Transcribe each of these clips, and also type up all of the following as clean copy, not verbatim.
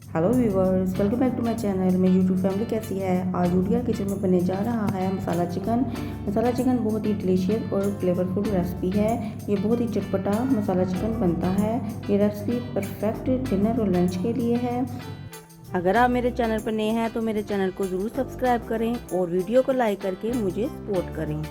Hello viewers, welcome back to my channel. मेरी YouTube family कैसी है। आज यूडिया किचन में बनने जा रहा है मसाला चिकन। मसाला चिकन बहुत ही डिलीशियस और फ्लेवरफुल रेसिपी है। ये बहुत ही चटपटा मसाला चिकन बनता है। ये रेसिपी परफेक्ट डिनर और लंच के लिए है। अगर आप मेरे चैनल पर नए हैं तो मेरे चैनल को ज़रूर सब्सक्राइब करें और वीडियो को लाइक करके मुझे सपोर्ट करें।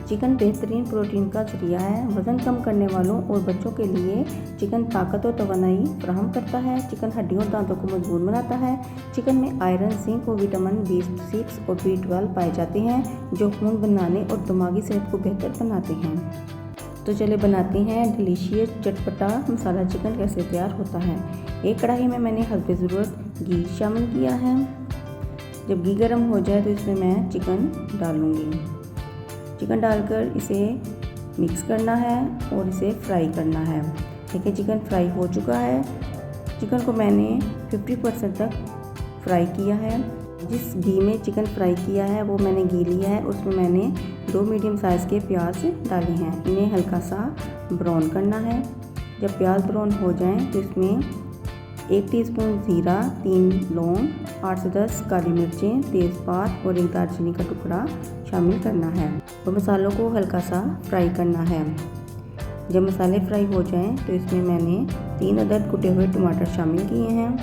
चिकन बेहतरीन प्रोटीन का जरिया है। वज़न कम करने वालों और बच्चों के लिए चिकन ताकत और तवानाई फराहम करता है। चिकन हड्डियों और दांतों को मजबूत बनाता है। चिकन में आयरन, जिंक और विटामिन B6 और B12 पाए जाते हैं जो खून बनाने और दिमागी सेहत को बेहतर बनाते हैं। तो चले बनाते हैं डिलीशियस चटपटा मसाला चिकन कैसे तैयार होता है। एक कढ़ाई में मैंने हल्के ज़रूरत घी शामिल किया है। जब घी गर्म हो जाए तो इसमें मैं चिकन डालूँगी। चिकन डालकर इसे मिक्स करना है और इसे फ्राई करना है। देखिए चिकन फ्राई हो चुका है। चिकन को मैंने 50% तक फ्राई किया है। जिस घी में चिकन फ्राई किया है वो मैंने घी लिया है। उसमें मैंने 2 मीडियम साइज़ के प्याज डाले हैं। इन्हें हल्का सा ब्राउन करना है। जब प्याज ब्राउन हो जाएं तो इसमें 1 टीस्पून ज़ीरा, 3 लौंग, 8 से 10 काली मिर्चें, तेज़पात और 1 दालचीनी का टुकड़ा शामिल करना है और मसालों को हल्का सा फ्राई करना है। जब मसाले फ्राई हो जाएं तो इसमें मैंने 3 अदद कुटे हुए टमाटर शामिल किए हैं।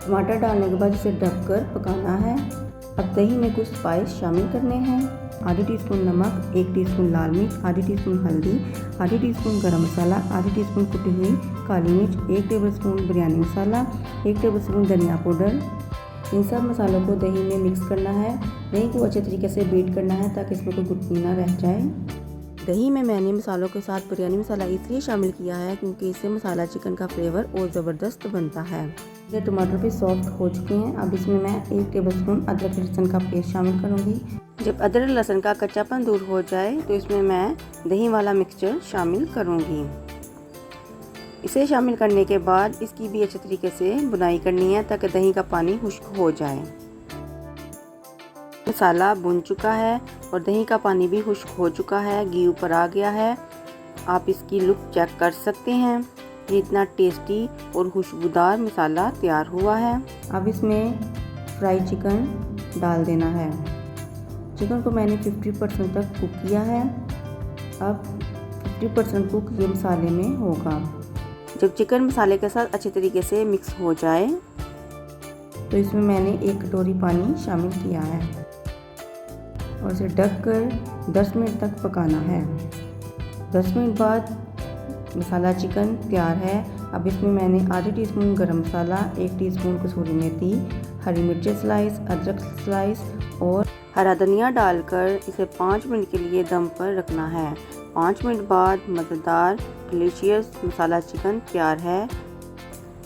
टमाटर डालने के बाद इसे ढककर पकाना है। अब दही में कुछ स्पाइस शामिल करने हैं। आधी टीस्पून नमक, 1 टीस्पून लाल मिर्च, आधी टीस्पून हल्दी, आधी टीस्पून गरम मसाला, आधी टीस्पून कुटी हुई काली मिर्च, 1 टेबलस्पून बिरयानी मसाला, 1 टेबलस्पून धनिया पाउडर। इन सब मसालों को दही में मिक्स करना है। दही को अच्छे तरीके से बीट करना है ताकि इसमें कोई गुठली ना रह जाए। दही में मैंने मसालों के साथ बिरयानी मसाला इसलिए शामिल किया है क्योंकि इससे मसाला चिकन का फ्लेवर और ज़बरदस्त बनता है। ये टमाटर भी सॉफ्ट हो चुके हैं। अब इसमें मैं 1 टेबलस्पून अदरक लहसुन का पेस्ट शामिल करूंगी। जब अदरक लहसुन का कच्चापन दूर हो जाए तो इसमें मैं दही वाला मिक्सचर शामिल करूंगी। इसे शामिल करने के बाद इसकी भी अच्छे तरीके से बुनाई करनी है ताकि दही का पानी खुश्क हो जाए। मसाला भुन चुका है और दही का पानी भी खुश्क हो चुका है। घी ऊपर आ गया है। आप इसकी लुक चेक कर सकते हैं। ये इतना टेस्टी और खुशबूदार मसाला तैयार हुआ है। अब इसमें फ्राई चिकन डाल देना है। चिकन को मैंने 50% तक कुक किया है। अब 50% कुक ये मसाले में होगा। जब चिकन मसाले के साथ अच्छे तरीके से मिक्स हो जाए तो इसमें मैंने 1 कटोरी पानी शामिल किया है और इसे ढककर 10 मिनट तक पकाना है। 10 मिनट बाद मसाला चिकन तैयार है। अब इसमें मैंने आधी टीस्पून गरम मसाला, 1 टीस्पून कसूरी मेथी, हरी मिर्चें स्लाइस, अदरक स्लाइस और हरा धनिया डालकर इसे 5 मिनट के लिए दम पर रखना है। 5 मिनट बाद मज़ेदार डिलीशियस मसाला चिकन तैयार है।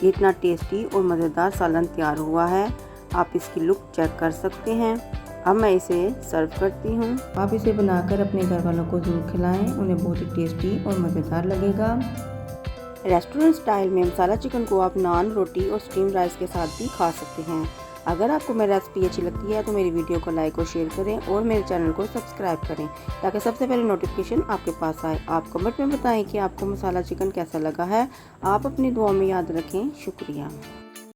ये इतना टेस्टी और मज़ेदार सालन तैयार हुआ है। आप इसकी लुक चेक कर सकते हैं। अब मैं इसे सर्व करती हूँ। आप इसे बनाकर अपने घर वालों को ज़रूर खिलाएं। उन्हें बहुत ही टेस्टी और मज़ेदार लगेगा। रेस्टोरेंट स्टाइल में मसाला चिकन को आप नान, रोटी और स्टीम राइस के साथ भी खा सकते हैं। अगर आपको मेरी रेसिपी अच्छी लगती है तो मेरी वीडियो को लाइक और शेयर करें और मेरे चैनल को सब्सक्राइब करें ताकि सबसे पहले नोटिफिकेशन आपके पास आए। आप कमेंट में बताएं कि आपको मसाला चिकन कैसा लगा है। आप अपनी दुआ में याद रखें। शुक्रिया।